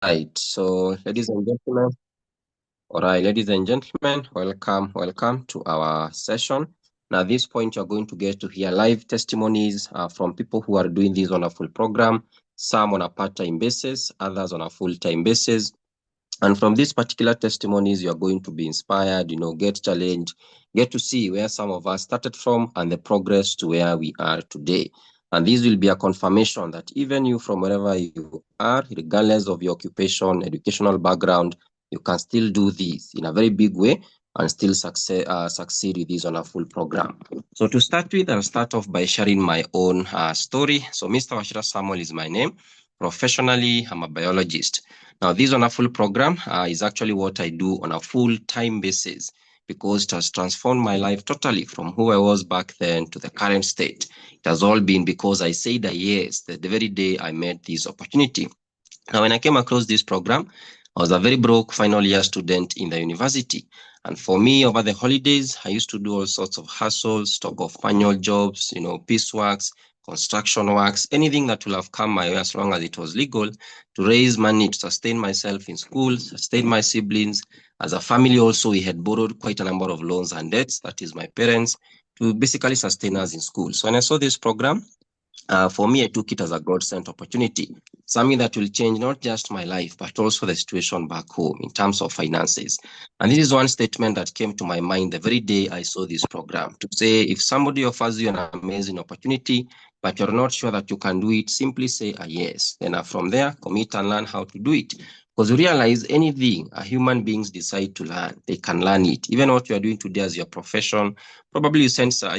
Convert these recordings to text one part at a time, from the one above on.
Right. So, ladies and gentlemen, all right, ladies and gentlemen, welcome to our session. Now, at this point, you're going to get to hear live testimonies from people who are doing this on a full program, some on a part-time basis, others on a full-time basis. And from these particular testimonies, you're going to be inspired, get challenged, get to see where some of us started from and the progress to where we are today. And this will be a confirmation that even you, from wherever you are, regardless of your occupation, educational background, you can still do this in a very big way and still succeed with this on a full program. So to start with, I'll start off by sharing my own story. So Mr. Washira Samuel is my name. Professionally, I'm a biologist. Now, this on a full program is actually what I do on a full-time basis because it has transformed my life totally from who I was back then to the current state. It has all been because I said a yes the very day I met this opportunity. Now, when I came across this program, I was a very broke final year student in the university. And for me, over the holidays, I used to do all sorts of hustles, stock of manual jobs, pieceworks, construction works, anything that will have come my way as long as it was legal to raise money to sustain myself in school, sustain my siblings. As a family also, we had borrowed quite a number of loans and debts, that is my parents, to basically sustain us in school. So when I saw this program, for me, I took it as a God-sent opportunity, something that will change not just my life, but also the situation back home in terms of finances. And this is one statement that came to my mind the very day I saw this program to say, if somebody offers you an amazing opportunity, but you're not sure that you can do it, simply say a yes. Then from there, commit and learn how to do it. Because you realize anything a human beings decide to learn, they can learn it. Even what you are doing today as your profession, probably you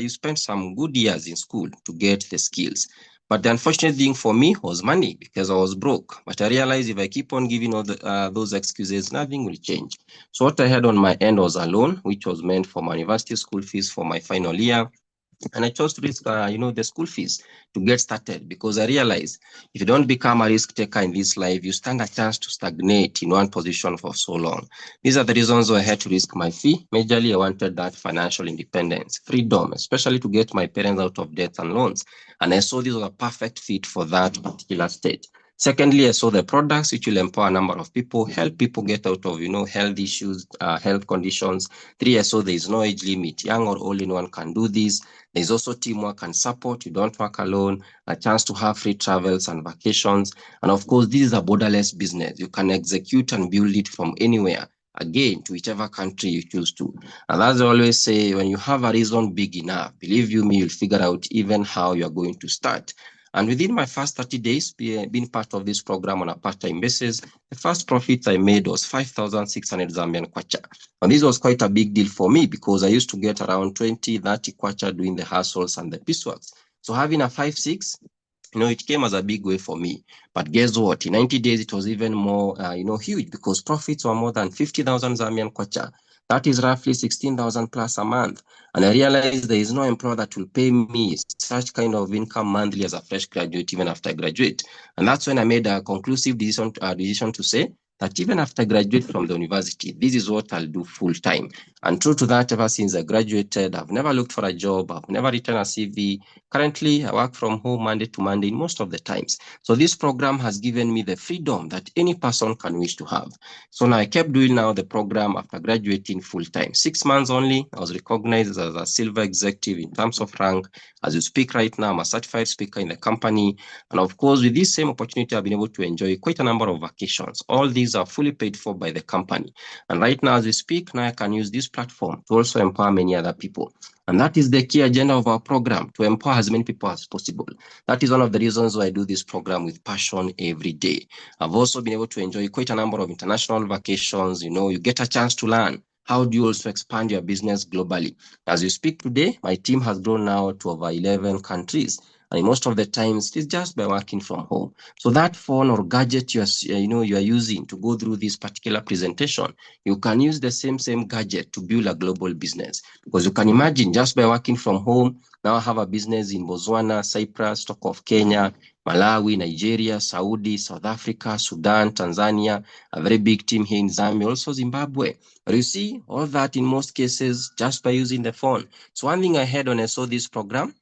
spent some good years in school to get the skills. But the unfortunate thing for me was money because I was broke. But I realized if I keep on giving all those excuses, nothing will change. So what I had on my end was a loan, which was meant for my university school fees for my final year. And I chose to risk, the school fees to get started because I realized if you don't become a risk taker in this life, you stand a chance to stagnate in one position for so long. These are the reasons why I had to risk my fee. Majorly, I wanted that financial independence, freedom, especially to get my parents out of debt and loans. And I saw this was a perfect fit for that particular state. Secondly, I saw the products which will empower a number of people, help people get out of, health issues, health conditions. Three, I saw there is no age limit. Young or old, anyone can do this. There's also teamwork and support. You don't work alone, a chance to have free travels and vacations. And of course, this is a borderless business. You can execute and build it from anywhere, again, to whichever country you choose to. And as I always say, when you have a reason big enough, believe you me, you'll figure out even how you're going to start. And within my first 30 days, being part of this program on a part-time basis, the first profit I made was 5,600 Zambian kwacha. And this was quite a big deal for me because I used to get around 20, 30 kwacha doing the hustles and the pieceworks. So having a 5-6, it came as a big way for me. But guess what? In 90 days, it was even more, huge because profits were more than 50,000 Zambian kwacha. That is roughly 16,000 plus a month. And I realized there is no employer that will pay me such kind of income monthly as a fresh graduate, even after I graduate. And that's when I made a conclusive decision to say that even after I graduate from the university, this is what I'll do full time. And true to that, ever since I graduated, I've never looked for a job. I've never written a CV. Currently, I work from home Monday to Monday most of the times. So this program has given me the freedom that any person can wish to have. So now I kept doing now the program after graduating full time. 6 months only, I was recognized as a silver executive in terms of rank. As you speak right now, I'm a certified speaker in the company. And of course, with this same opportunity, I've been able to enjoy quite a number of vacations. All these are fully paid for by the company. And right now, as we speak, now I can use this platform to also empower many other people. And that is the key agenda of our program, to empower as many people as possible. That is one of the reasons why I do this program with passion every day. I've also been able to enjoy quite a number of international vacations. You get a chance to learn. How do you also expand your business globally? As you speak today, my team has grown now to over 11 countries. And most of the times, it's just by working from home. So that phone or gadget you are using to go through this particular presentation, you can use the same gadget to build a global business. Because you can imagine just by working from home, now I have a business in Botswana, Cyprus, talk of Kenya, Malawi, Nigeria, Saudi, South Africa, Sudan, Tanzania, a very big team here in Zambia, also Zimbabwe. But you see, all that in most cases just by using the phone. So one thing I had when I saw this program,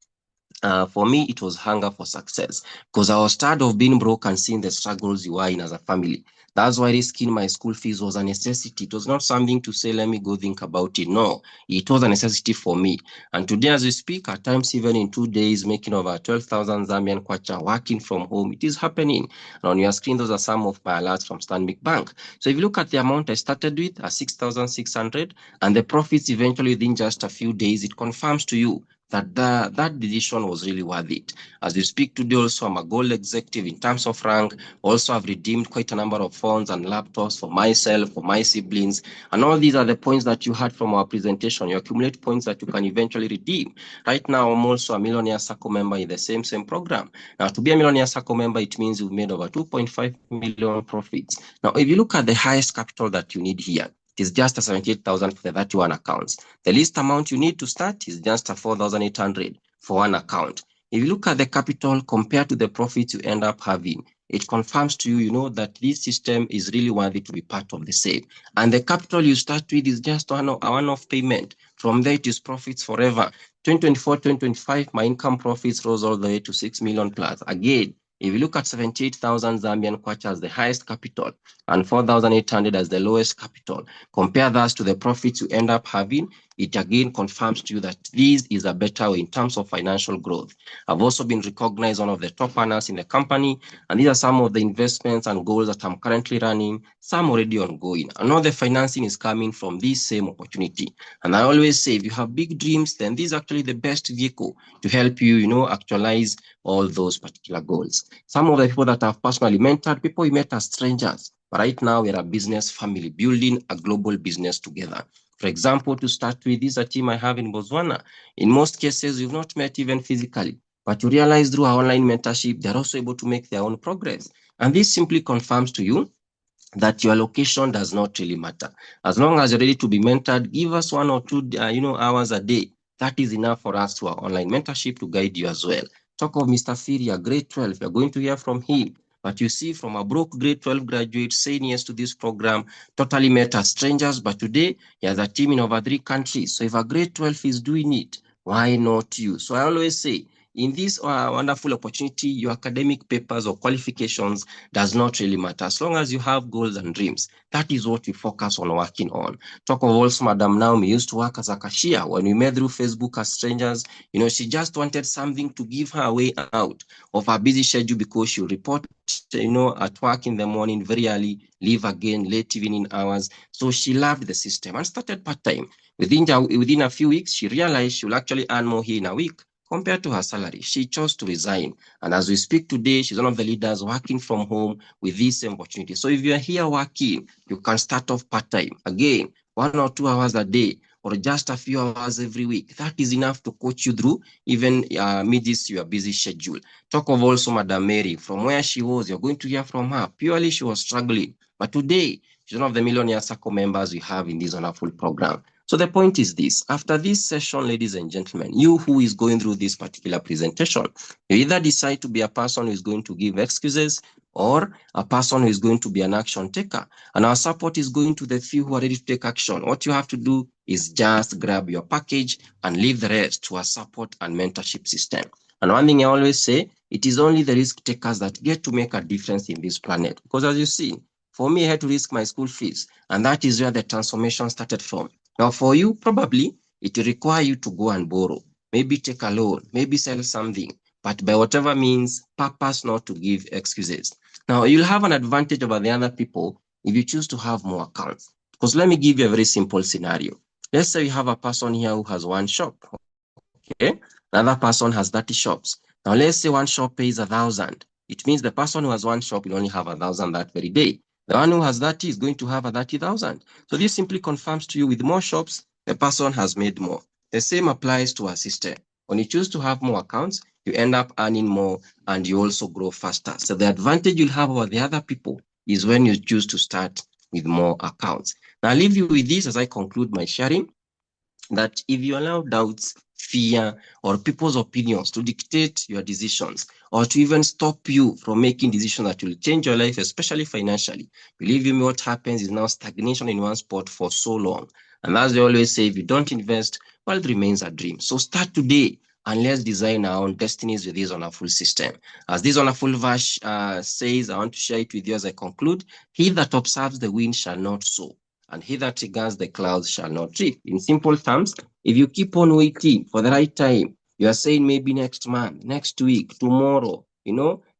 for me, it was hunger for success because I was tired of being broke and seeing the struggles you are in as a family. That's why risking my school fees was a necessity. It was not something to say, let me go think about it. No, it was a necessity for me. And today, as we speak, at times, even in 2 days, making over 12,000 Zambian kwacha, working from home, it is happening. And on your screen, those are some of my alerts from Stanbic Bank. So if you look at the amount I started with, 6,600, and the profits eventually within just a few days, it confirms to you that that decision was really worth it. As we speak today, also, I'm a gold executive in terms of rank. Also, I've redeemed quite a number of phones and laptops for myself, for my siblings. And all these are the points that you had from our presentation. You accumulate points that you can eventually redeem. Right now, I'm also a Millionaire Circle member in the same program. Now, to be a Millionaire Circle member, it means you've made over 2.5 million profits. Now, if you look at the highest capital that you need here, it is just a 78,000 for the 31 accounts. The least amount you need to start is just a 4,800 for one account. If you look at the capital compared to the profits you end up having, it confirms to you, that this system is really worthy to be part of the same. And the capital you start with is just a one-off payment. From there, it is profits forever. 2024, 2025, my income profits rose all the way to 6 million plus. Again, if you look at 78,000 Zambian kwacha as the highest capital and 4,800 as the lowest capital, compare that to the profits you end up having, it again confirms to you that this is a better way in terms of financial growth. I've also been recognized one of the top earners in the company, and these are some of the investments and goals that I'm currently running, some already ongoing. And all the financing is coming from this same opportunity. And I always say, if you have big dreams, then this is actually the best vehicle to help you, actualize all those particular goals. Some of the people that I've personally mentored, people we met as strangers, but right now we're a business family, building a global business together. For example, to start with, this is a team I have in Botswana. In most cases, we've not met even physically, but you realize through our online mentorship, they're also able to make their own progress. And this simply confirms to you that your location does not really matter. As long as you're ready to be mentored, give us 1 or 2 hours a day. That is enough for us to our online mentorship to guide you as well. Talk of Mr. Firia, grade 12, you're going to hear from him. But you see, from a broke grade 12 graduate saying yes to this program, totally met as strangers, but today he has a team in over 3 countries. So if a grade 12 is doing it, why not you? So I always say, in this wonderful opportunity, your academic papers or qualifications does not really matter. As long as you have goals and dreams, that is what we focus on working on. Talk of also Madam Naomi used to work as a cashier. When we met through Facebook as strangers, she just wanted something to give her a way out of her busy schedule because she report, at work in the morning very early, leave again late evening hours. So she loved the system and started part-time. Within a few weeks, she realized she will actually earn more here in a week compared to her salary. She chose to resign. And as we speak today, she's one of the leaders working from home with this same opportunity. So if you're here working, you can start off part-time. Again, 1 or 2 hours a day, or just a few hours every week. That is enough to coach you through even amidst your busy schedule. Talk of also Madam Mary. From where she was, you're going to hear from her. Purely she was struggling. But today, she's one of the Millionaire Circle members we have in this wonderful program. So the point is this: after this session, ladies and gentlemen, you who is going through this particular presentation, you either decide to be a person who is going to give excuses or a person who is going to be an action taker. And our support is going to the few who are ready to take action. What you have to do is just grab your package and leave the rest to our support and mentorship system. And one thing I always say, it is only the risk takers that get to make a difference in this planet. Because as you see, for me, I had to risk my school fees, and that is where the transformation started from. Now, for you, probably it will require you to go and borrow, maybe take a loan, maybe sell something, but by whatever means, purpose not to give excuses. Now, you'll have an advantage over the other people if you choose to have more accounts. Because let me give you a very simple scenario. Let's say you have a person here who has one shop, okay? Another person has 30 shops. Now, let's say one shop pays 1,000. It means the person who has one shop will only have 1,000 that very day. The one who has 30 is going to have a 30,000. So this simply confirms to you with more shops, the person has made more. The same applies to our system. When you choose to have more accounts, you end up earning more and you also grow faster. So the advantage you'll have over the other people is when you choose to start with more accounts. Now, I'll leave you with this as I conclude my sharing, that if you allow doubts, fear, or people's opinions to dictate your decisions, or to even stop you from making decisions that will change your life, especially financially, believe me, what happens is now stagnation in one spot for so long. And as they always say, if you don't invest, well, it remains a dream. So start today and let's design our own destinies with this wonderful system. As this wonderful verse says, I want to share it with you as I conclude. He that observes the wind shall not sow, and he that regards the clouds shall not reap. In simple terms, if you keep on waiting for the right time, you are saying maybe next month, next week, tomorrow,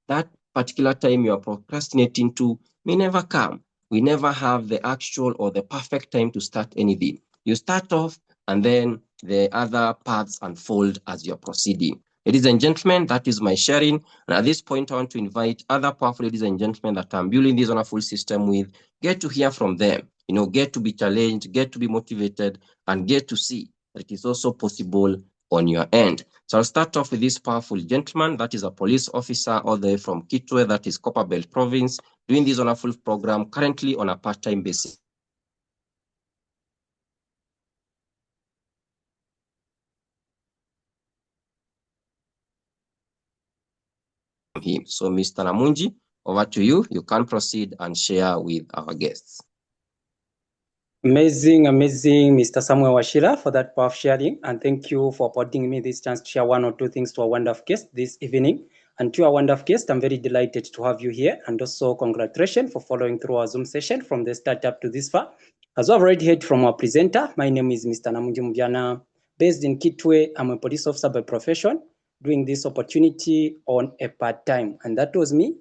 that particular time you are procrastinating to may never come. We never have the actual or the perfect time to start anything. You start off and then the other paths unfold as you're proceeding. Ladies and gentlemen, that is my sharing. And at this point, I want to invite other powerful ladies and gentlemen that I'm building this wonderful system with, get to hear from them, get to be challenged, get to be motivated, and get to see that it is also possible on your end. So I'll start off with this powerful gentleman that is a police officer all the way from Kitwe, that is Copperbelt Province, doing this wonderful program currently on a part-time basis. Him. So Mr. Namunji, over to you. You can proceed and share with our guests. Amazing, Mr. Samuel Washira, for that powerful sharing. And thank you for affording me this chance to share one or two things to our wonderful guest this evening. And to our wonderful guest, I'm very delighted to have you here. And also congratulations for following through our Zoom session from the start up to this far. As I've already heard from our presenter, my name is Mr. Namunji Mbiana, based in Kitwe. I'm a police officer by profession, doing this opportunity on a part-time. And that was me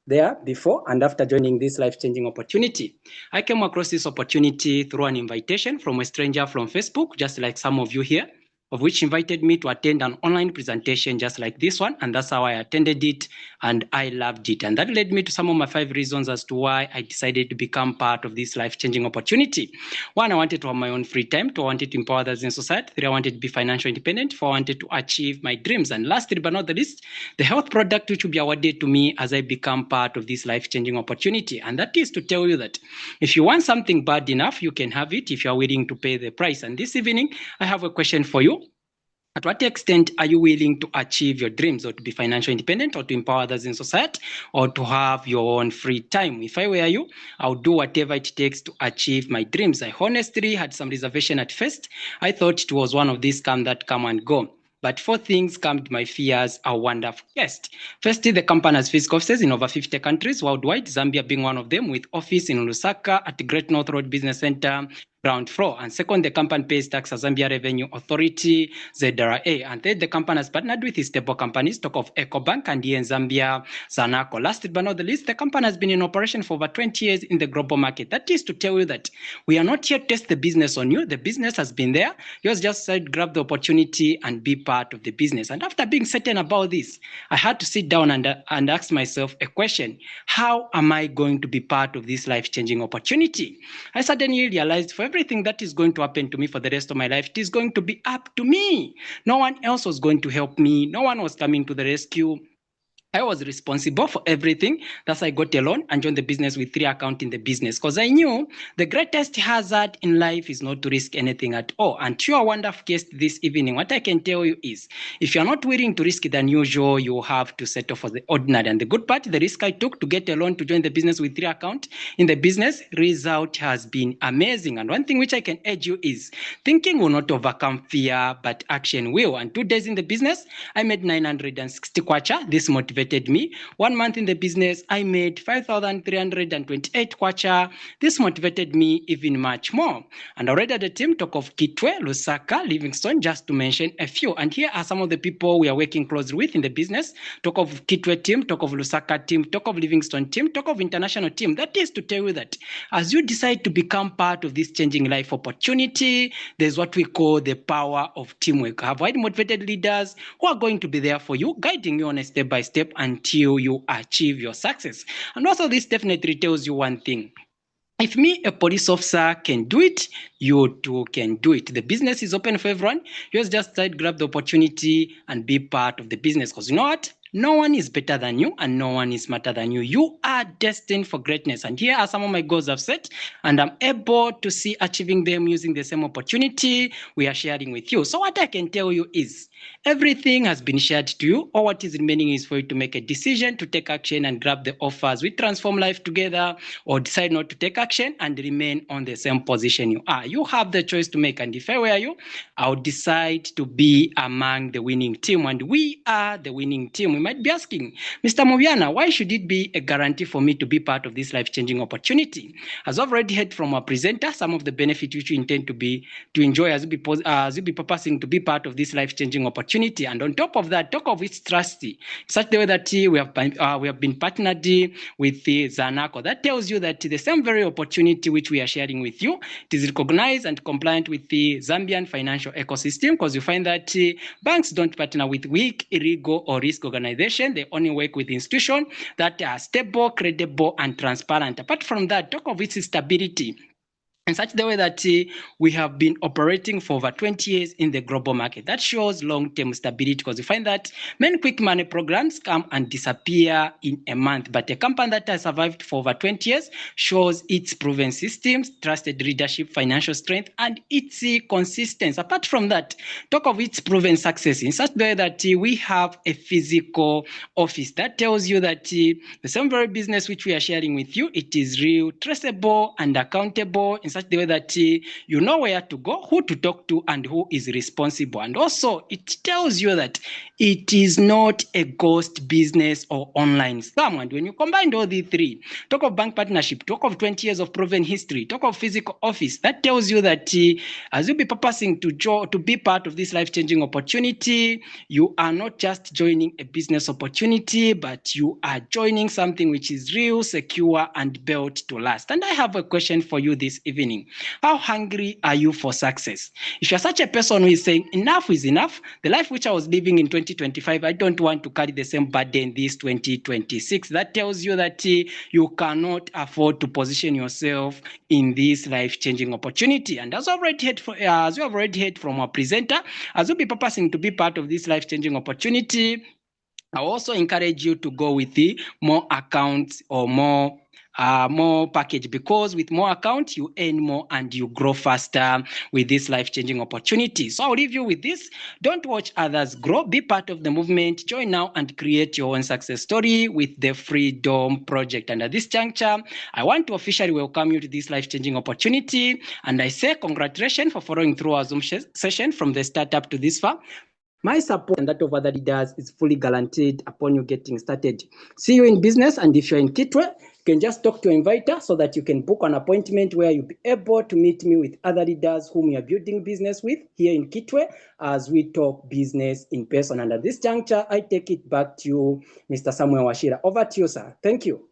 there before and after joining this life-changing opportunity. I came across this opportunity through an invitation from a stranger from Facebook, just like some of you here, of which invited me to attend an online presentation just like this one, and that's how I attended it, and I loved it. And that led me to some of my 5 reasons as to why I decided to become part of this life-changing opportunity. 1, I wanted to have my own free time. 2, I wanted to empower others in society. 3, I wanted to be financially independent. 4, I wanted to achieve my dreams. And lastly but not the least, the health product which will be awarded to me as I become part of this life-changing opportunity. And that is to tell you that if you want something bad enough, you can have it if you are willing to pay the price. And this evening, I have a question for you. At what extent are you willing to achieve your dreams, or to be financially independent, or to empower others in society, or to have your own free time? If I were you, I would do whatever it takes to achieve my dreams. I honestly had some reservation at first. I thought it was one of these come that come and go. But 4 things calmed my fears a wonderful guest. Firstly, the company has physical offices in over 50 countries worldwide, Zambia being one of them, with office in Lusaka at the Great North Road Business Center, ground floor. And second, the company pays tax as Zambia Revenue Authority, ZRA. And third, the company has partnered with stable companies, talk of EcoBank and here in Zambia, Zanaco. Last but not the least, the company has been in operation for over 20 years in the global market. That is to tell you that we are not yet test the business on you. The business has been there. You just said grab the opportunity and be part of the business. And after being certain about this, I had to sit down and ask myself a question. How am I going to be part of this life-changing opportunity? I suddenly realized for everything that is going to happen to me for the rest of my life, it is going to be up to me. No one else was going to help me. No one was coming to the rescue. I was responsible for everything. Thus, I got a loan and joined the business with 3 accounts in the business, because I knew the greatest hazard in life is not to risk anything at all. And to your wonderful guest this evening, what I can tell you is, if you're not willing to risk it than usual, you have to settle for the ordinary. And the good part, the risk I took to get a loan to join the business with 3 accounts in the business, result has been amazing. And one thing which I can urge you is, thinking will not overcome fear, but action will. And 2 days in the business, I made 960 kwacha. This motivated me. 1 month in the business, I made 5,328 kwacha. This motivated me even much more. And already the team talk of Kitwe, Lusaka, Livingston, just to mention a few. And here are some of the people we are working closely with in the business. Talk of Kitwe team, talk of Lusaka team, talk of Livingston team, talk of international team. That is to tell you that as you decide to become part of this changing life opportunity, there's what we call the power of teamwork. I have highly motivated leaders who are going to be there for you, guiding you on a step-by-step until you achieve your success. And also this definitely tells you one thing. If me, a police officer, can do it, you too can do it. The business is open for everyone. You just grab the opportunity and be part of the business. Because you know what? No one is better than you and no one is smarter than you. You are destined for greatness. And here are some of my goals I've set, and I'm able to see achieving them using the same opportunity we are sharing with you. So what I can tell you is everything has been shared to you. All what is remaining is for you to make a decision, to take action and grab the offers. We transform life together, or decide not to take action and remain on the same position you are. You have the choice to make. And if I were you, I would decide to be among the winning team. And we are the winning team. We might be asking, Mr. Moviana, why should it be a guarantee for me to be part of this life-changing opportunity? As I've already heard from our presenter, some of the benefits which you intend to enjoy as you be purposing to be part of this life-changing opportunity. And on top of that, talk of its trusty, such the way that we have been partnered with the Zanaco. That tells you that the same very opportunity which we are sharing with you, it is recognized and compliant with the Zambian financial ecosystem, because you find that banks don't partner with weak, illegal, or risk organization. They only work with institutions that are stable, credible, and transparent. Apart from that, talk of its stability in such the way that we have been operating for over 20 years in the global market. That shows long-term stability, because you find that many quick money programs come and disappear in a month. But a company that has survived for over 20 years shows its proven systems, trusted leadership, financial strength, and its consistency. Apart from that, talk of its proven success in such the way that we have a physical office. That tells you that the same very business which we are sharing with you, it is real, traceable, and accountable in such the way that you know where to go, who to talk to, and who is responsible. And also, it tells you that it is not a ghost business or online scam. And when you combine all the three, talk of bank partnership, talk of 20 years of proven history, talk of physical office, that tells you that as you be purposing to be part of this life-changing opportunity, you are not just joining a business opportunity, but you are joining something which is real, secure, and built to last. And I have a question for you this evening. How hungry are you for success? If you're such a person who is saying enough is enough, the life which I was living in 2025, I don't want to carry the same burden this 2026, that tells you that you cannot afford to position yourself in this life-changing opportunity. And as you have already heard from our presenter, as you'll be purposing to be part of this life-changing opportunity, I also encourage you to go with the more accounts or more package, because with more accounts you earn more and you grow faster with this life-changing opportunity. So I'll leave you with this. Don't watch others grow, be part of the movement. Join now and create your own success story with the Freedom Project. And at this juncture, I want to officially welcome you to this life-changing opportunity, and I say congratulations for following through our Zoom session from the startup to this far. My support and that of other leaders is fully guaranteed upon you getting started. See you in business, and if you're in Kitwe, you can just talk to your inviter so that you can book an appointment where you'll be able to meet me with other leaders whom you're building business with here in Kitwe as we talk business in person. And at this juncture, I take it back to you, Mr. Samuel Washira. Over to you, sir. Thank you.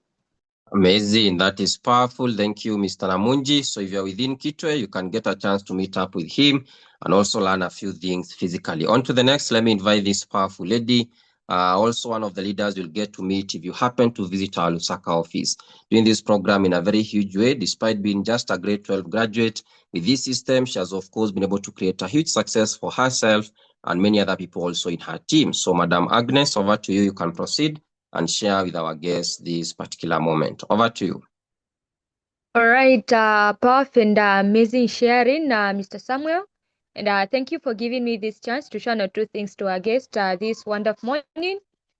Amazing. That is powerful. Thank you, Mr. Namunji. So if you're within Kitwe, you can get a chance to meet up with him and also learn a few things physically. On to the next, let me invite this powerful lady. Also one of the leaders you'll get to meet if you happen to visit our Lusaka office. Doing this program in a very huge way, despite being just a grade 12 graduate. With this system, she has of course been able to create a huge success for herself and many other people also in her team. So Madam Agnes, over to you. You can proceed and share with our guests this particular moment. Over to you. All right, powerful and amazing sharing, Mr. Samuel. And thank you for giving me this chance to share one or two things to our guest this wonderful morning.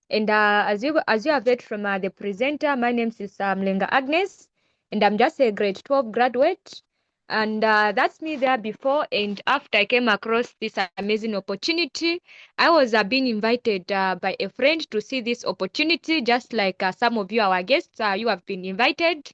And as you have heard from the presenter, my name is Mlenga Agnes, and I'm just a grade 12 graduate. And that's me there before and after I came across this amazing opportunity. I was being invited by a friend to see this opportunity, just like some of you, our guests, you have been invited.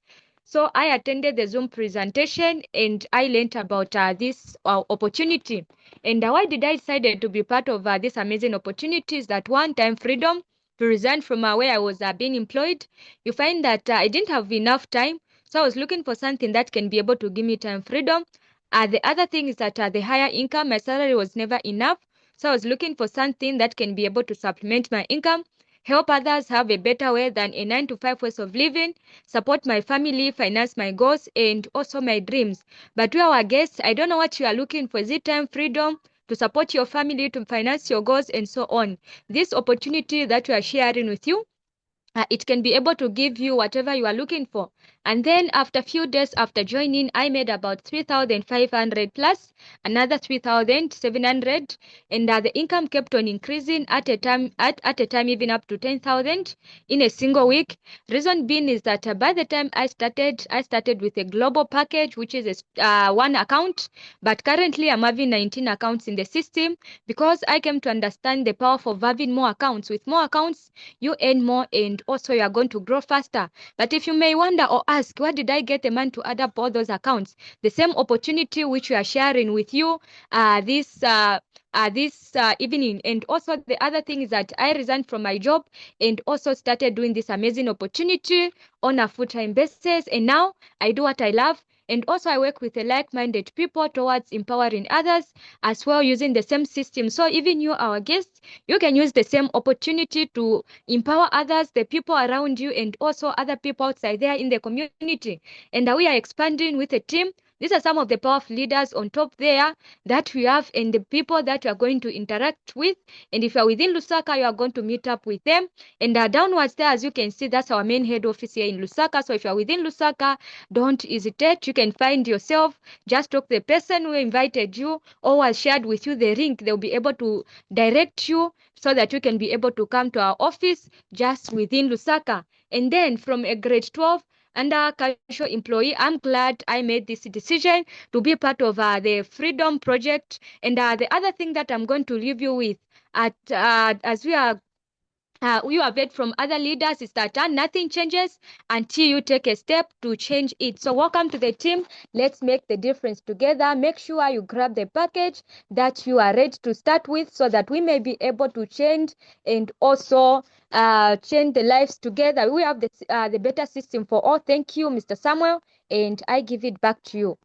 So I attended the Zoom presentation and I learned about this opportunity. And why did I decide to be part of this amazing opportunity is that one time freedom to resign from where I was being employed. You find that I didn't have enough time. So I was looking for something that can be able to give me time freedom. The other thing is that the higher income, my salary was never enough. So I was looking for something that can be able to supplement my income, help others have a better way than a 9-to-5 ways of living, support my family, finance my goals, and also my dreams. But to our guests, I don't know what you are looking for. Is it time freedom, to support your family, to finance your goals, and so on. This opportunity that we are sharing with you, it can be able to give you whatever you are looking for. And then after a few days after joining, I made about 3,500 plus another 3,700, and the income kept on increasing at a time even up to 10,000 in a single week. Reason being is that by the time I started with a global package, which is one account, but currently I'm having 19 accounts in the system because I came to understand the power of having more accounts. With more accounts, you earn more, and also you are going to grow faster. But if you may wonder or ask, where did I get the man to add up all those accounts? The same opportunity which we are sharing with you this evening. And also the other thing is that I resigned from my job and also started doing this amazing opportunity on a full-time basis. And now I do what I love. And also I work with like-minded people towards empowering others as well, using the same system. So even you, our guests, you can use the same opportunity to empower others, the people around you, and also other people outside there in the community. And we are expanding with a team. These are some of the powerful leaders on top there that we have, and the people that you are going to interact with. And if you are within Lusaka, you are going to meet up with them. And downwards there, as you can see, that's our main head office here in Lusaka. So if you are within Lusaka, don't hesitate. You can find yourself. Just talk to the person who invited you or has shared with you the link. They'll be able to direct you so that you can be able to come to our office just within Lusaka. And then from a grade 12 and a casual employee, I'm glad I made this decision to be part of the Freedom Project. And the other thing that I'm going to leave you with as we are you have heard from other leaders is that nothing changes until you take a step to change it. So welcome to the team. Let's make the difference together. Make sure you grab the package that you are ready to start with so that we may be able to change and also change the lives together. We have the better system for all. Thank you, Mr. Samuel, and I give it back to you.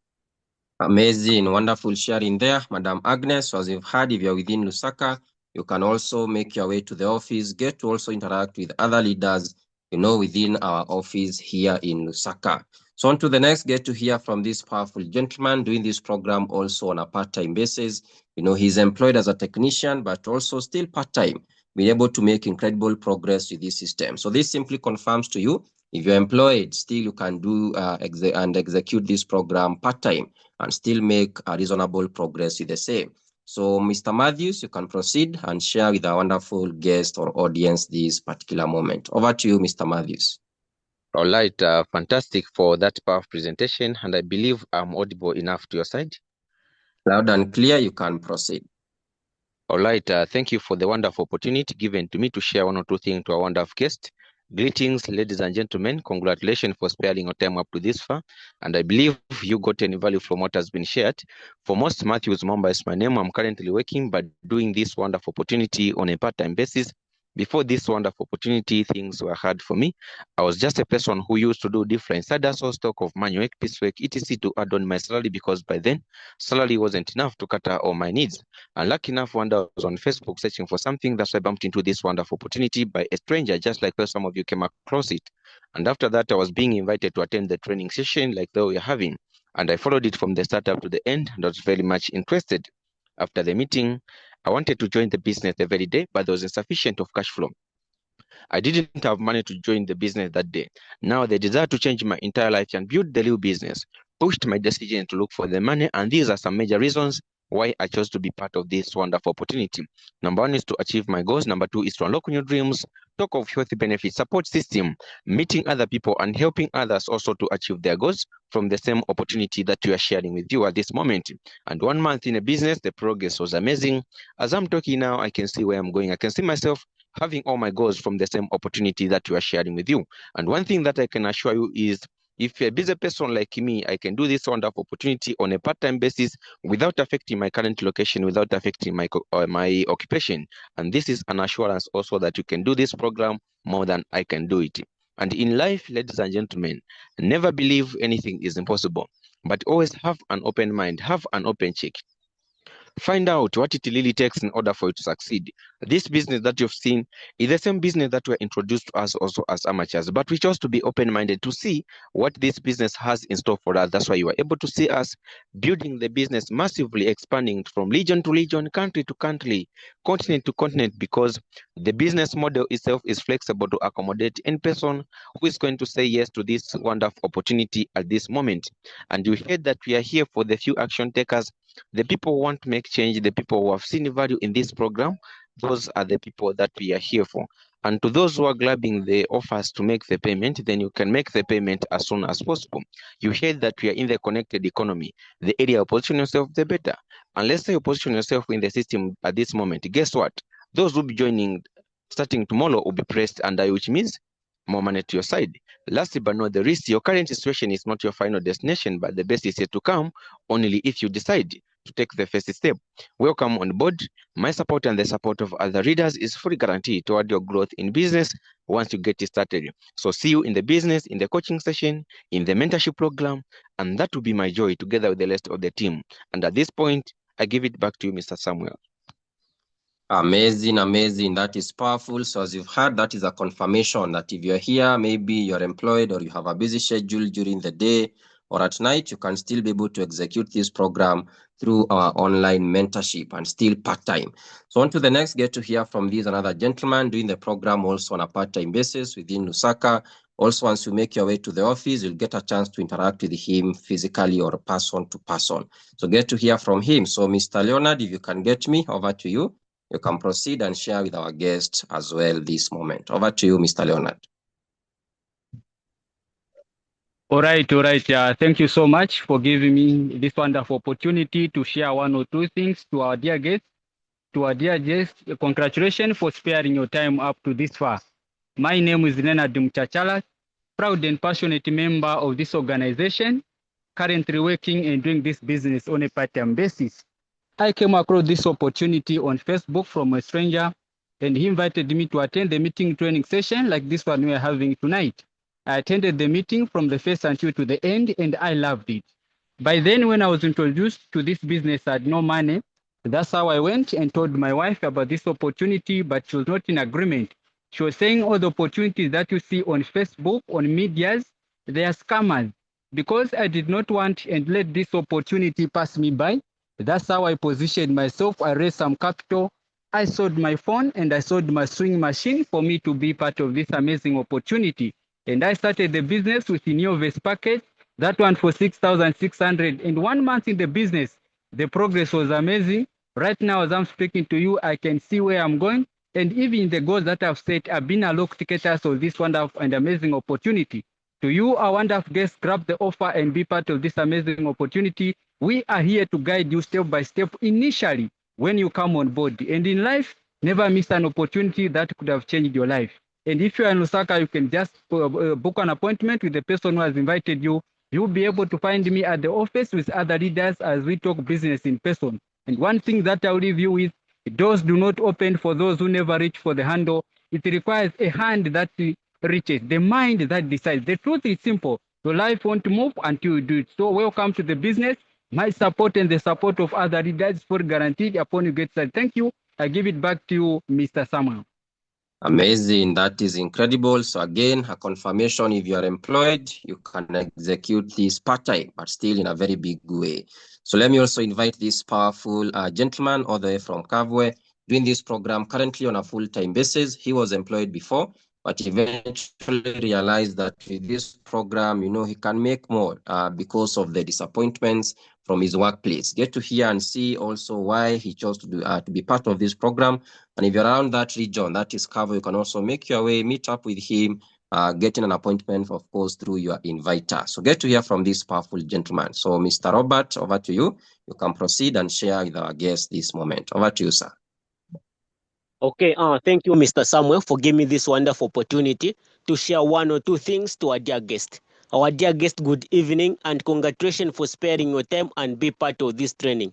Amazing, wonderful sharing there, Madam Agnes. As you've heard, if you're within Lusaka, you can also make your way to the office, get to also interact with other leaders, within our office here in Lusaka. So on to the next, get to hear from this powerful gentleman doing this program also on a part-time basis. He's employed as a technician, but also still part-time, being able to make incredible progress with this system. So this simply confirms to you, if you're employed, still you can do and execute this program part-time and still make a reasonable progress with the same. So, Mr. Matthews, you can proceed and share with our wonderful guest or audience this particular moment. Over to you, Mr. Matthews. All right, fantastic for that powerful presentation, and I believe I'm audible enough to your side. Loud and clear, you can proceed. All right, thank you for the wonderful opportunity given to me to share one or two things to our wonderful guest. Greetings, ladies and gentlemen. Congratulations for sparing your time up to this far. And I believe you got any value from what has been shared. For most, Matthews Mamba is my name. I'm currently working, but doing this wonderful opportunity on a part-time basis. Before this wonderful opportunity, things were hard for me. I was just a person who used to do different side hustle, stock of manual work, piecework, etc. to add on my salary, because by then, salary wasn't enough to cater all my needs. And lucky enough, one day I was on Facebook searching for something. That's why I bumped into this wonderful opportunity by a stranger, just like some of you came across it. And after that, I was being invited to attend the training session like that we're having. And I followed it from the start up to the end, and I was very much interested. After the meeting, I wanted to join the business the very day, but there was insufficient of cash flow. I didn't have money to join the business that day. Now the desire to change my entire life and build the new business pushed my decision to look for the money, and these are some major reasons why I chose to be part of this wonderful opportunity. Number one is to achieve my goals. Number two is to unlock new dreams, talk of healthy benefits, support system, meeting other people and helping others also to achieve their goals from the same opportunity that we are sharing with you at this moment. And 1 month in a business, the progress was amazing. As I'm talking now, I can see where I'm going. I can see myself having all my goals from the same opportunity that we are sharing with you. And one thing that I can assure you is, if you're a busy person like me, I can do this wonderful opportunity on a part-time basis without affecting my current location, without affecting my occupation. And this is an assurance also that you can do this program more than I can do it. And in life, ladies and gentlemen, never believe anything is impossible, but always have an open mind, have an open cheek. Find out what it really takes in order for you to succeed. This business that you've seen is the same business that were introduced to us also as amateurs, but we chose to be open-minded to see what this business has in store for us. That's why you are able to see us building the business, massively expanding from region to region, country to country, continent to continent, because the business model itself is flexible to accommodate any person who is going to say yes to this wonderful opportunity at this moment. And you heard that we are here for the few action takers, the people who want to make change, the people who have seen value in this program. Those are the people that we are here for. And to those who are grabbing the offers to make the payment, then you can make the payment as soon as possible. You heard that we are in the connected economy. The area you position yourself, the better. Unless you position yourself in the system at this moment, guess what? Those who will be joining starting tomorrow will be pressed under, which means more money to your side. Lastly but not the least, your current situation is not your final destination, but the best is yet to come, only if you decide to take the first step. Welcome on board. My support and the support of other readers is fully guaranteed toward your growth in business once you get started. So see you in the business, in the coaching session, in the mentorship program, and that will be my joy together with the rest of the team. And at this point, I give it back to you, Mr. Samuel. Amazing, amazing. That is powerful. So as you've heard, that is a confirmation that if you're here, maybe you're employed or you have a busy schedule during the day or at night, you can still be able to execute this program through our online mentorship and still part-time. So on to the next, get to hear from this another gentleman doing the program also on a part-time basis within Lusaka. Also, once you make your way to the office, you'll get a chance to interact with him physically or person to person. So get to hear from him. So Mr. Leonard, if you can get me, over to you. You can proceed and share with our guests as well this moment. Over to you, Mr. Leonard. All right. Thank you so much for giving me this wonderful opportunity to share one or two things to our dear guests. To our dear guests, congratulations for sparing your time up to this far. My name is Leonard Mchachala, proud and passionate member of this organization, currently working and doing this business on a part-time basis. I came across this opportunity on Facebook from a stranger, and he invited me to attend the meeting training session like this one we are having tonight. I attended the meeting from the first until to the end, and I loved it. By then, when I was introduced to this business, I had no money. That's how I went and told my wife about this opportunity, but she was not in agreement. She was saying all the opportunities that you see on Facebook, on medias, they are scammers. Because I did not want and let this opportunity pass me by, that's how I positioned myself. I raised some capital. I sold my phone and I sold my swing machine for me to be part of this amazing opportunity. And I started the business with the Neoves package, that one for 6,600. In 1 month in the business, the progress was amazing. Right now, as I'm speaking to you, I can see where I'm going. And even the goals that I've set, I've been a locator of this wonderful and amazing opportunity. To you, our wonderful guests, grab the offer and be part of this amazing opportunity. We are here to guide you step by step initially when you come on board. And in life, never miss an opportunity that could have changed your life. And if you are in Lusaka, you can just book an appointment with the person who has invited you. You'll be able to find me at the office with other leaders as we talk business in person. And one thing that I'll leave you with, doors do not open for those who never reach for the handle. It requires a hand that reaches, the mind that decides. The truth is simple. Your life won't move until you do it. So welcome to the business. My support and the support of other leaders is fully guaranteed upon you get started. Thank you. I give it back to you, Mr. Samuel. Amazing. That is incredible. So again, a confirmation, if you are employed, you can execute this part-time, but still in a very big way. So let me also invite this powerful gentleman all the way from Kavwe, doing this program currently on a full-time basis. He was employed before, but eventually realized that with this program, he can make more because of the disappointments from his workplace. Get to hear and see also why he chose to be part of this program. And if you're around that region, that is covered, you can also make your way, meet up with him, getting an appointment, of course, through your inviter. So get to hear from this powerful gentleman. So Mr. Robert, over to you. You can proceed and share with our guests this moment. Over to you, sir. Okay, thank you, Mr. Samuel, for giving me this wonderful opportunity to share one or two things to our dear guest. Our dear guest, good evening and congratulations for sparing your time and be part of this training.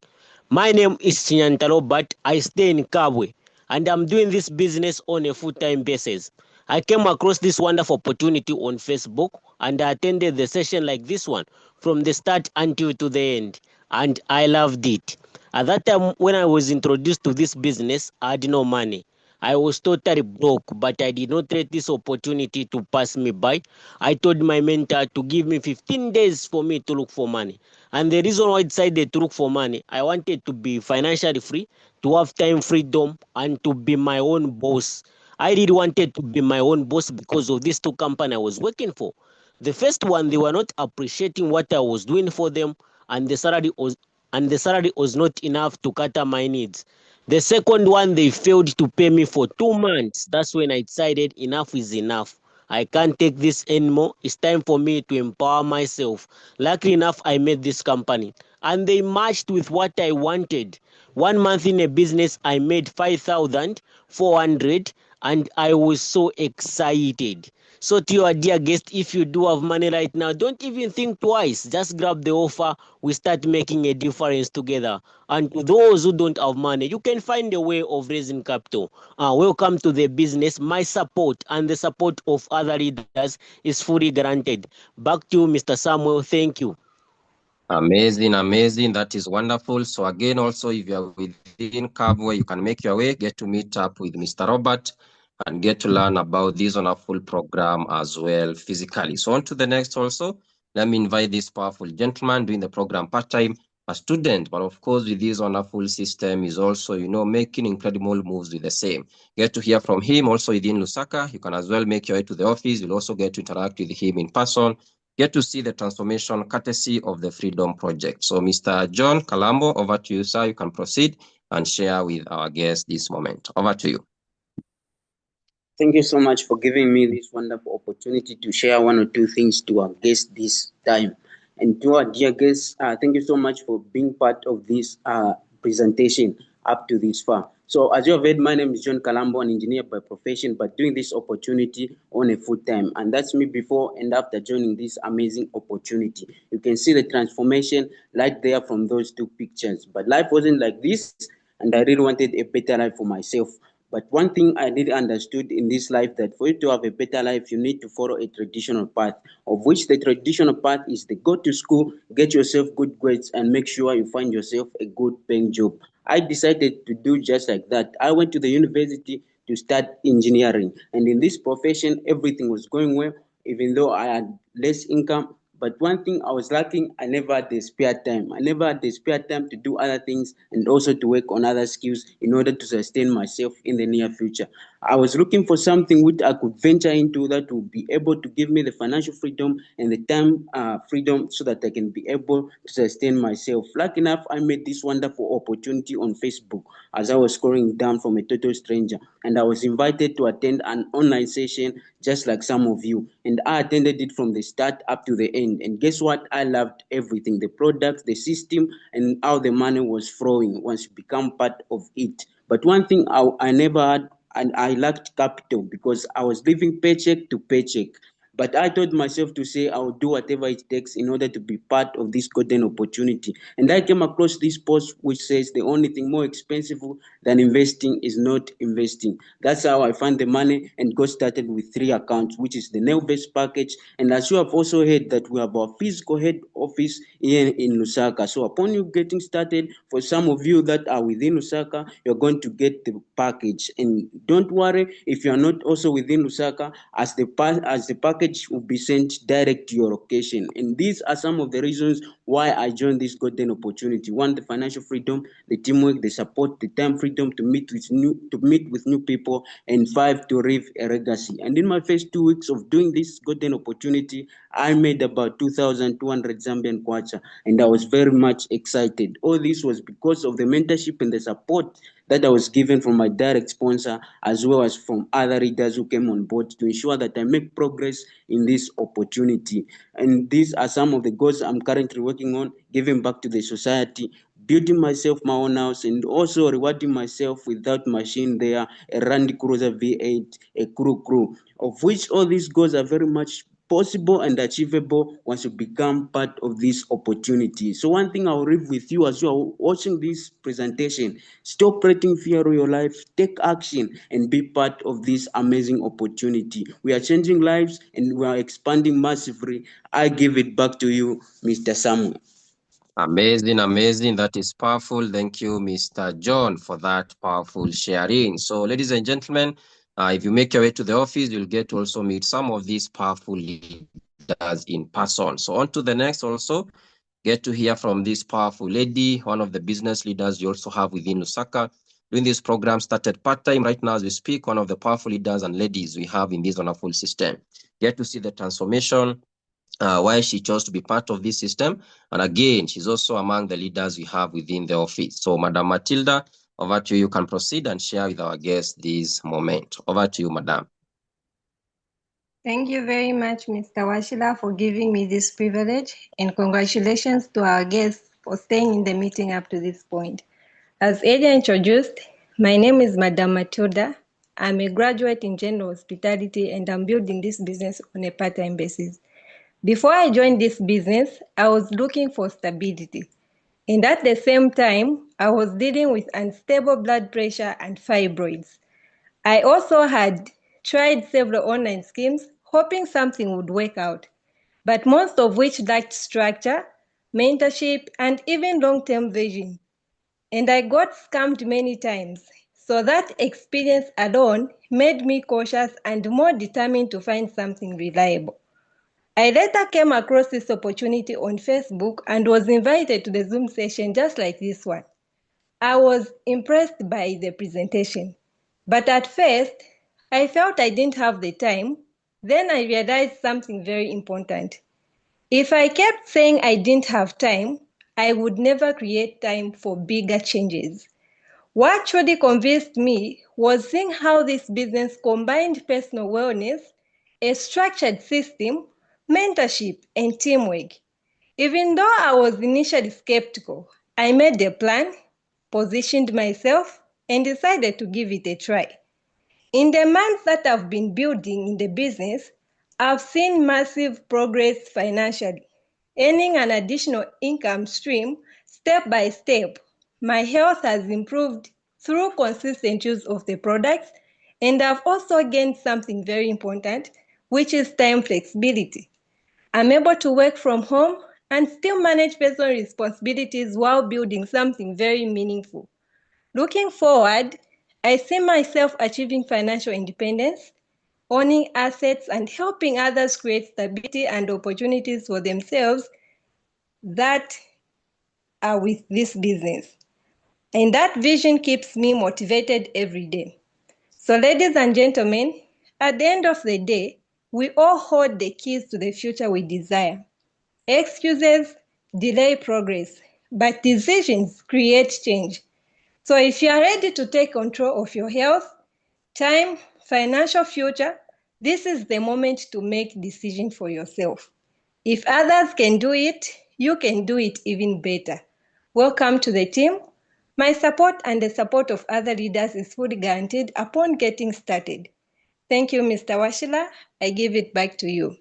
My name is Chinyanta Robert. I stay in Kabwe and I'm doing this business on a full-time basis. I came across this wonderful opportunity on Facebook and I attended the session like this one from the start until to the end. and I loved it. At that time, when I was introduced to this business, I had no money. I was totally broke, but I did not let this opportunity to pass me by. I told my mentor to give me 15 days for me to look for money. And the reason why I decided to look for money, I wanted to be financially free, to have time freedom, and to be my own boss. I really wanted to be my own boss because of these two companies I was working for. The first one, they were not appreciating what I was doing for them, and the salary was not enough to cater my needs. The second one, they failed to pay me for 2 months. That's when I decided enough is enough. I can't take this anymore. It's time for me to empower myself. Luckily enough, I met this company and they matched with what I wanted. 1 month in a business, I made 5,400 and I was so excited. So to your dear guest, if you do have money right now, don't even think twice. Just grab the offer. We start making a difference together. And to those who don't have money, you can find a way of raising capital. Welcome to the business. My support and the support of other leaders is fully granted. Back to you, Mr. Samuel. Thank you. Amazing, amazing. That is wonderful. So again, also, if you are within Kabwe, you can make your way, get to meet up with Mr. Robert and get to learn about this wonderful program as well physically. So on to the next also. Let me invite this powerful gentleman doing the program part-time, a student, but of course with this wonderful system is also, making incredible moves with the same. Get to hear from him also within Lusaka. You can as well make your way to the office. You'll also get to interact with him in person. Get to see the transformation courtesy of the Freedom Project. So Mr. John Kalambo, over to you, sir. You can proceed and share with our guests this moment. Over to you. Thank you so much for giving me this wonderful opportunity to share one or two things to our guests this time. And to our dear guests, thank you so much for being part of this presentation up to this far. So as you have heard, my name is John Kalambo, an engineer by profession, but doing this opportunity on a full time. And that's me before and after joining this amazing opportunity. You can see the transformation right there from those two pictures. But life wasn't like this, and I really wanted a better life for myself. But one thing I did understood in this life, that for you to have a better life, you need to follow a traditional path, of which the traditional path is to go to school, get yourself good grades, and make sure you find yourself a good paying job. I decided to do just like that. I went to the university to start engineering, and in this profession, everything was going well, even though I had less income. But one thing I was lacking, I never had the spare time. I never had the spare time to do other things and also to work on other skills in order to sustain myself in the near future. I was looking for something which I could venture into that would be able to give me the financial freedom and the time freedom so that I can be able to sustain myself. Lucky enough, I made this wonderful opportunity on Facebook as I was scrolling down from a total stranger. And I was invited to attend an online session just like some of you. And I attended it from the start up to the end. And guess what? I loved everything, the product, the system, and how the money was flowing once you become part of it. But one thing I never had, and I lacked capital because I was living paycheck to paycheck. But I told myself to say I'll do whatever it takes in order to be part of this golden opportunity. And I came across this post which says the only thing more expensive than investing is not investing. That's how I found the money and got started with 3 accounts, which is the nail-based package. And as you have also heard that we have our physical head office here in Lusaka. So upon you getting started, for some of you that are within Lusaka, you're going to get the package. And don't worry if you are not also within Lusaka, as the package will be sent direct to your location. And these are some of the reasons why I joined this golden opportunity. One, the financial freedom, the teamwork, the support, the time freedom to meet with new people, and 5, to leave a legacy. And in my first 2 weeks of doing this golden opportunity, I made about 2,200 Zambian kwacha, and I was very much excited. All this was because of the mentorship and the support that I was given from my direct sponsor, as well as from other leaders who came on board to ensure that I make progress in this opportunity. And these are some of the goals I'm currently working on: giving back to the society, building myself my own house, and also rewarding myself with that machine there, a Randy Cruiser V8, a crew, of which all these goals are very much possible and achievable once you become part of this opportunity. So one thing I'll leave with you as you are watching this presentation: stop letting fear of your life, take action, and be part of this amazing opportunity. We are changing lives and we are expanding massively. I give it back to you, Mr. Samuel. Amazing, amazing. That is powerful. Thank you, Mr. John, for that powerful sharing. So, ladies and gentlemen, if you make your way to the office, you'll get to also meet some of these powerful leaders in person. So, on to the next also, get to hear from this powerful lady, one of the business leaders you also have within Lusaka. Doing this program started part-time. Right now, as we speak, one of the powerful leaders and ladies we have in this wonderful system. Get to see the transformation, why she chose to be part of this system. And again, she's also among the leaders we have within the office. So, Madam Matilda, over to you. You can proceed and share with our guests this moment. Over to you, Madam. Thank you very much, Mr. Washila, for giving me this privilege, and congratulations to our guests for staying in the meeting up to this point. As Elia introduced, my name is Madam Matilda. I'm a graduate in general hospitality, and I'm building this business on a part-time basis. Before I joined this business, I was looking for stability. And at the same time, I was dealing with unstable blood pressure and fibroids. I also had tried several online schemes, hoping something would work out, but most of which lacked structure, mentorship, and even long-term vision. And I got scammed many times. So that experience alone made me cautious and more determined to find something reliable. I later came across this opportunity on Facebook and was invited to the Zoom session just like this one. I was impressed by the presentation, but at first, I felt I didn't have the time. Then I realized something very important. If I kept saying I didn't have time, I would never create time for bigger changes. What truly convinced me was seeing how this business combined personal wellness, a structured system, mentorship, and teamwork. Even though I was initially skeptical, I made a plan, positioned myself, and decided to give it a try. In the months that I've been building in the business, I've seen massive progress financially, earning an additional income stream step by step. My health has improved through consistent use of the products, and I've also gained something very important, which is time flexibility. I'm able to work from home and still manage personal responsibilities while building something very meaningful. Looking forward, I see myself achieving financial independence, owning assets, and helping others create stability and opportunities for themselves that are with this business. And that vision keeps me motivated every day. So, ladies and gentlemen, at the end of the day, we all hold the keys to the future we desire. Excuses delay progress, but decisions create change. So if you are ready to take control of your health, time, financial future, this is the moment to make decisions for yourself. If others can do it, you can do it even better. Welcome to the team. My support and the support of other leaders is fully guaranteed upon getting started. Thank you, Mr. Washila. I give it back to you.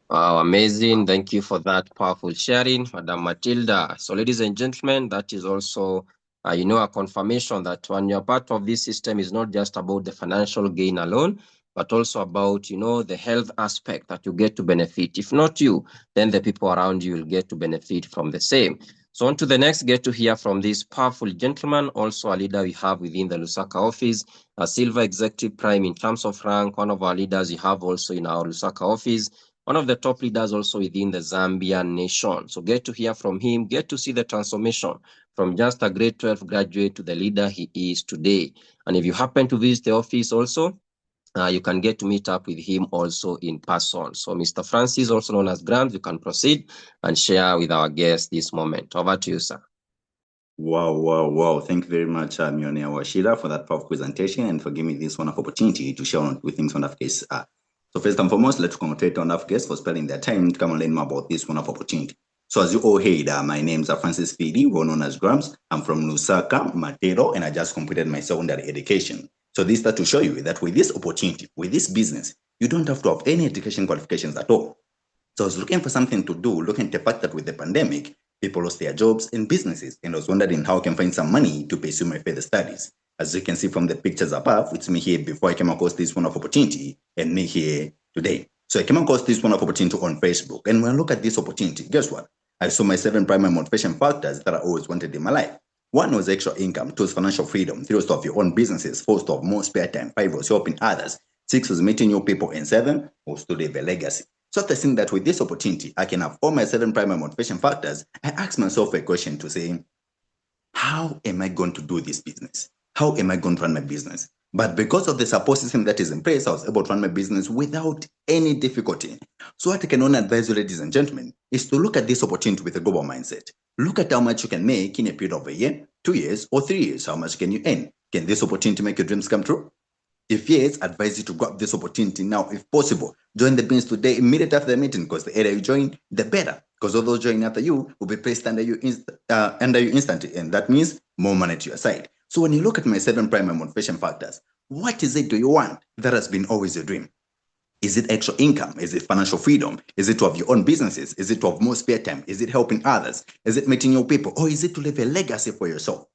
Wow, amazing. Thank you for that powerful sharing, Madam Matilda. So, ladies and gentlemen, that is also, a confirmation that when you're part of this system, is not just about the financial gain alone, but also about, the health aspect that you get to benefit. If not you, then the people around you will get to benefit from the same. So on to the next, get to hear from this powerful gentleman, also a leader we have within the Lusaka office, a Silver Executive Prime in terms of rank, one of our leaders we have also in our Lusaka office, one of the top leaders also within the Zambian nation. So get to hear from him, get to see the transformation from just a grade 12 graduate to the leader he is today. And if you happen to visit the office also, you can get to meet up with him also in person. So Mr. Francis, also known as Grams, you can proceed and share with our guests this moment. Over to you, sir. Wow. Thank you very much, Mione Washira, for that powerful presentation and for giving me this wonderful opportunity to share with things on case. So first and foremost, let's congratulate on guests for spending their time to come and learn more about this wonderful opportunity. So as you all heard, my name is Francis Fidi, well known as Grams. I'm from Lusaka, Matero, and I just completed my secondary education. So this is to show you that with this opportunity, with this business, you don't have to have any education qualifications at all. So I was looking for something to do, looking at the fact that with the pandemic, people lost their jobs and businesses, and I was wondering how I can find some money to pursue my further studies. As you can see from the pictures above, it's me here before I came across this wonderful opportunity, and me here today. So I came across this wonderful opportunity on Facebook, and when I look at this opportunity, guess what? I saw my 7 primary motivation factors that I always wanted in my life. 1 was extra income, 2 was financial freedom, 3 was to have your own businesses, 4 was to have more spare time, 5 was helping others, 6 was meeting new people, and 7 was to leave a legacy. So after seeing that with this opportunity, I can have all my 7 primary motivation factors, I asked myself a question to say, how am I going to do this business? How am I going to run my business? But because of the support system that is in place, I was able to run my business without any difficulty. So what I can only advise you, ladies and gentlemen, is to look at this opportunity with a global mindset. Look at how much you can make in a period of a year, 2 years, or 3 years. How much can you earn? Can this opportunity make your dreams come true? If yes, advise you to grab this opportunity now, if possible. Join the beans today, immediately after the meeting, because the earlier you join, the better. Because all those joining after you will be placed under you instantly, and that means more money to your side. So when you look at my 7 primary motivation factors, what is it do you want that has been always your dream? Is it extra income? Is it financial freedom? Is it to have your own businesses? Is it to have more spare time? Is it helping others? Is it meeting your people? Or is it to leave a legacy for yourself?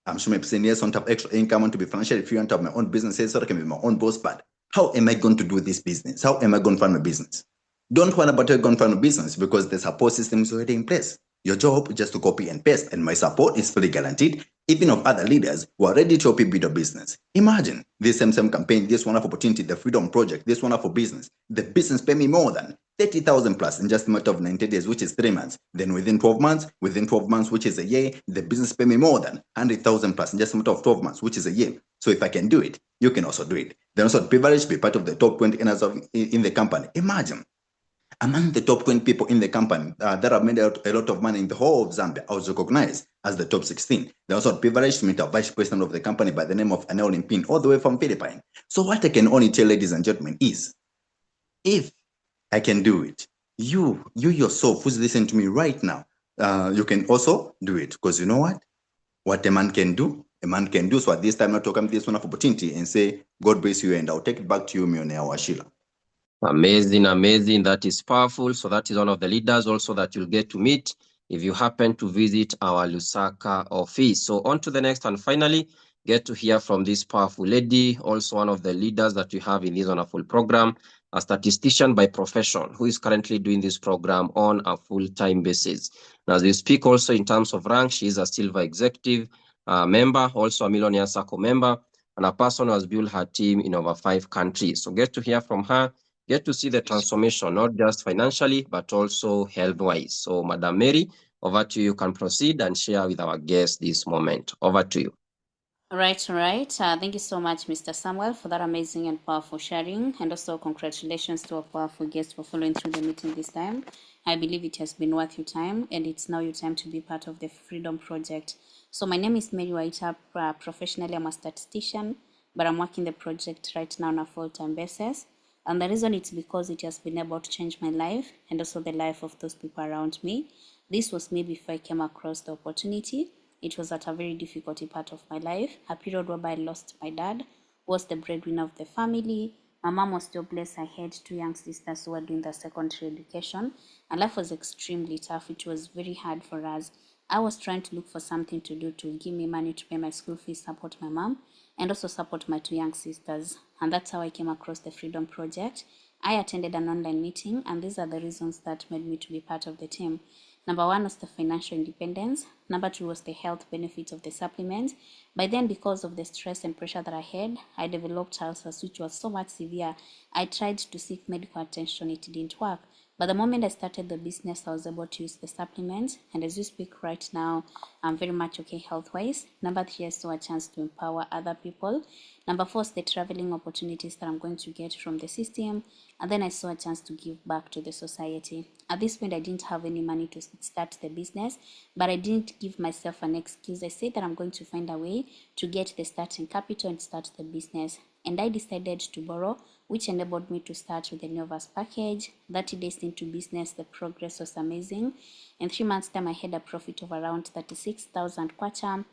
I'm sure maybe saying yes, I want to have extra income, I want to be financially free, I want to have my own businesses so that I can be my own boss. But how am I going to do this business? How am I going to fund my business? Don't worry about how you're going to fund a business because the support system is already in place. Your job is just to copy and paste, and my support is fully guaranteed, even of other leaders who are ready to help you build a business. Imagine this same campaign, this wonderful opportunity, the Freedom Project, this wonderful business. The business pay me more than 30,000 plus in just a matter of 90 days, which is 3 months. Then within 12 months, which is a year, the business pay me more than 100,000 plus in just a matter of 12 months, which is a year. So if I can do it, you can also do it. Then also privileged to be part of the top 20 earners in the company. Imagine. Among the top 20 people in the company that have made a lot of money in the whole of Zambia, I was recognized as the top 16. They also had privileged to meet a vice president of the company by the name of Anel Limpin, all the way from Philippines. So what I can only tell, ladies and gentlemen, is if I can do it, you yourself who's listening to me right now, you can also do it. Because you know what? What a man can do, a man can do. So at this time, I'll talk about this wonderful opportunity and say, God bless you, and I'll take it back to you, Millionaire Washila. Amazing, amazing. That is powerful. So that is one of the leaders also that you'll get to meet if you happen to visit our Lusaka office. So on to the next, and finally, get to hear from this powerful lady, also one of the leaders that we have in this wonderful program, a statistician by profession who is currently doing this program on a full-time basis. Now, as we speak also in terms of rank, she is a silver executive member, also a Millionaire Circle member, and a person who has built her team in over 5 countries. So get to hear from her, get to see the transformation, not just financially, but also health-wise. So, Madam Mary, over to you. You can proceed and share with our guests this moment. Over to you. All right. Thank you so much, Mr. Samuel, for that amazing and powerful sharing. And also congratulations to our powerful guest for following through the meeting this time. I believe it has been worth your time, and it's now your time to be part of the Freedom Project. So my name is Mary Waita. Professionally, I'm a statistician, but I'm working the project right now on a full-time basis. And the reason it's because it has been able to change my life and also the life of those people around me. This was me before I came across the opportunity. It was at a very difficult part of my life, a period whereby I lost my dad, who was the breadwinner of the family. My mom was still blessed. I had 2 young sisters who were doing their secondary education, and life was extremely tough. It was very hard for us. I was trying to look for something to do to give me money to pay my school fees, support my mom, and also support my 2 young sisters. And that's how I came across the Freedom Project. I attended an online meeting, and these are the reasons that made me to be part of the team. Number 1 was the financial independence. Number 2 was the health benefits of the supplements. By then, because of the stress and pressure that I had, I developed ulcers, which was so much severe. I tried to seek medical attention. It didn't work. But the moment I started the business, I was able to use the supplements. And as you speak right now, I'm very much okay health-wise. Number 3, I saw a chance to empower other people. Number 4 is the traveling opportunities that I'm going to get from the system. And then I saw a chance to give back to the society. At this point, I didn't have any money to start the business, but I didn't give myself an excuse. I said that I'm going to find a way to get the starting capital and start the business. And I decided to borrow, which enabled me to start with the Novas package. 30 days into business, the progress was amazing. In 3 months' time, I had a profit of around 36,000 kwacha.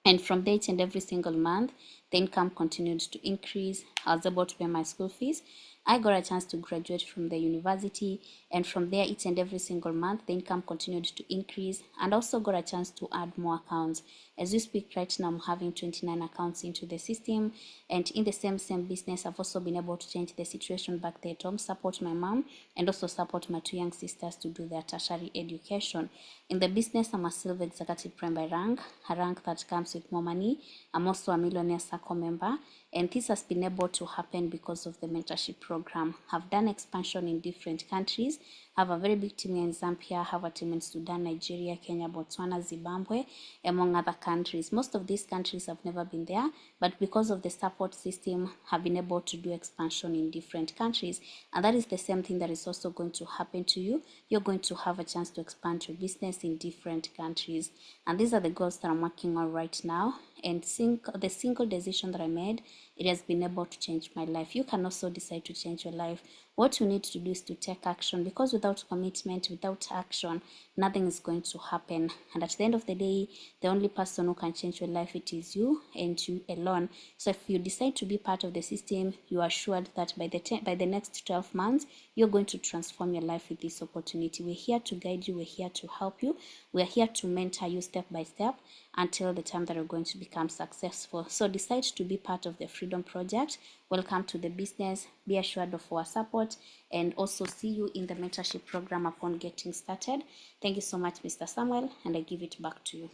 And from there, each and every single month, the income continued to increase. I was able to pay my school fees. I got a chance to graduate from the university, and from there, each and every single month, the income continued to increase, and also got a chance to add more accounts. As we speak right now, I'm having 29 accounts into the system, and in the same business, I've also been able to change the situation back there at home, support my mom, and also support my 2 young sisters to do their tertiary education. In the business, I'm a silver executive prime by rank, a rank that comes with more money. I'm also a millionaire circle member, and this has been able to happen because of the mentorship program. I've done expansion in different countries. I have a very big team in Zambia, I have a team in Sudan, Nigeria, Kenya, Botswana, Zimbabwe, among other countries. Most of these countries have never been there, but because of the support system, have been able to do expansion in different countries. And that is the same thing that is also going to happen to you. You're going to have a chance to expand your business in different countries. And these are the goals that I'm working on right now. And the single decision that I made, it has been able to change my life. You can also decide to change your life. What you need to do is to take action, because without commitment, without action, nothing is going to happen. And at the end of the day, the only person who can change your life, it is you and you alone. So if you decide to be part of the system, you are assured that by the next 12 months, you're going to transform your life with this opportunity. We're here to guide you. We're here to help you. We're here to mentor you step by step until the time that you're going to become successful. So decide to be part of the Freedom Project. Welcome to the business. Be assured of our support, and also see you in the mentorship program upon getting started. Thank you so much, Mr. Samuel, and I give it back to you.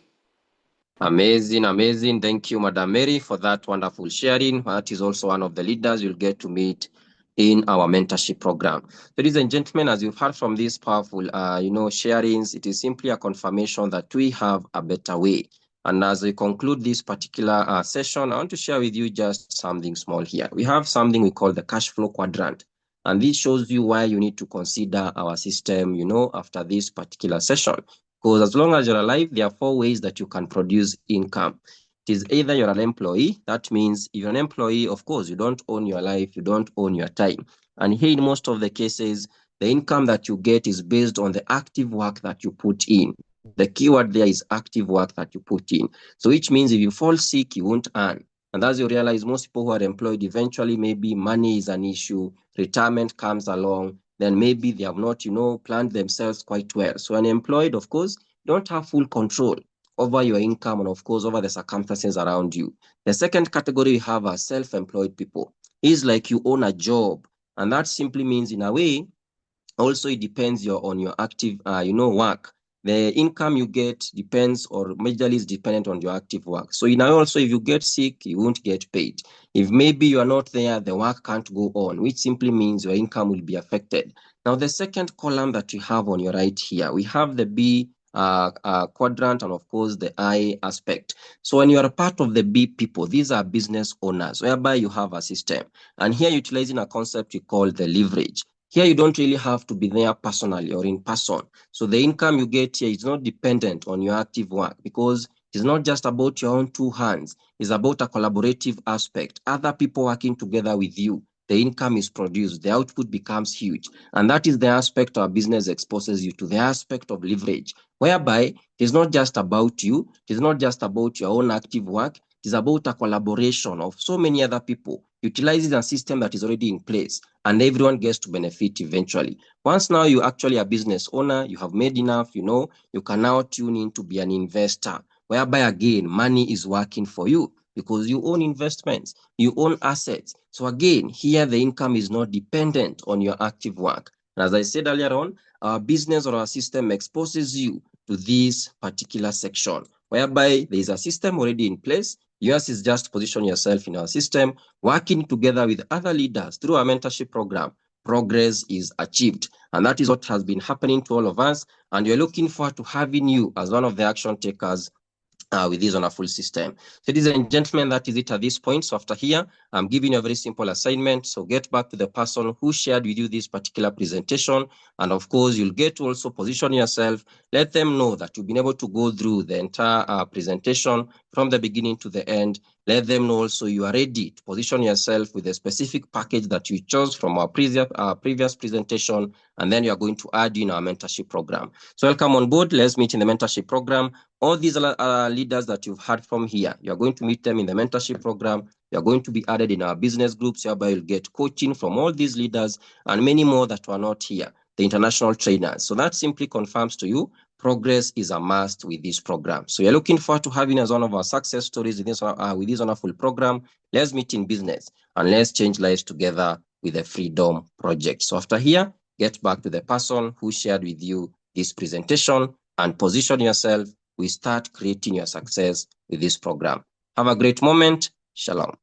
Amazing, amazing. Thank you, Madam Mary, for that wonderful sharing. That is also one of the leaders you'll get to meet in our mentorship program. Ladies and gentlemen, as you've heard from these powerful, sharings, it is simply a confirmation that we have a better way. And as we conclude this particular session, I want to share with you just something small here. We have something we call the cash flow quadrant. And this shows you why you need to consider our system, after this particular session. Because as long as you're alive, there are 4 ways that you can produce income. It is either you're an employee. That means if you're an employee, of course, you don't own your life, you don't own your time. And here in most of the cases, the income that you get is based on the active work that you put in. The keyword there is active work that you put in. So which means if you fall sick, you won't earn. And as you realize, most people who are employed, eventually maybe money is an issue, retirement comes along, then maybe they have not, planned themselves quite well. So unemployed, of course, don't have full control over your income and, of course, over the circumstances around you. The second category we have are self-employed people. It's like you own a job. And that simply means, in a way, also it depends on your active, work. The income you get depends, or majorly is dependent on your active work. So also, if you get sick, you won't get paid. If maybe you are not there, the work can't go on, which simply means your income will be affected. Now, the second column that we have on your right here, we have the B quadrant and, of course, the I aspect. So when you are a part of the B people, these are business owners, whereby you have a system. And here, utilizing a concept we call the leverage. Here, you don't really have to be there personally or in person. So the income you get here is not dependent on your active work, because it's not just about your own 2 hands. It's about a collaborative aspect. Other people working together with you. The income is produced. The output becomes huge. And that is the aspect our business exposes you to, the aspect of leverage, whereby it is not just about you. It is not just about your own active work. It is about a collaboration of so many other people, utilizing a system that is already in place, and everyone gets to benefit eventually. Once now you actually a business owner, you have made enough, you can now tune in to be an investor, whereby again, money is working for you because you own investments, you own assets. So again, here the income is not dependent on your active work. And as I said earlier on, our business or our system exposes you to this particular section, whereby there is a system already in place. Yours is just position yourself in our system, working together with other leaders through our mentorship program. Progress is achieved. And that is what has been happening to all of us. And we're looking forward to having you as one of the action takers with this wonderful system. Ladies and gentlemen, that is it at this point. So after here, I'm giving you a very simple assignment. So get back to the person who shared with you this particular presentation. And of course, you'll get to also position yourself. Let them know that you've been able to go through the entire presentation from the beginning to the end. Let them know also you are ready to position yourself with a specific package that you chose from our previous presentation, and then you are going to add in our mentorship program. So welcome on board. Let's meet in the mentorship program. All these leaders that you've heard from here, you are going to meet them in the mentorship program. You are going to be added in our business groups, whereby you'll get coaching from all these leaders and many more that were not here, the international trainers. So that simply confirms to you progress is a must with this program. So you're looking forward to having as one of our success stories with this wonderful program. Let's meet in business and let's change lives together with the Freedom Project. So after here, get back to the person who shared with you this presentation and position yourself. We start creating your success with this program. Have a great moment. Shalom.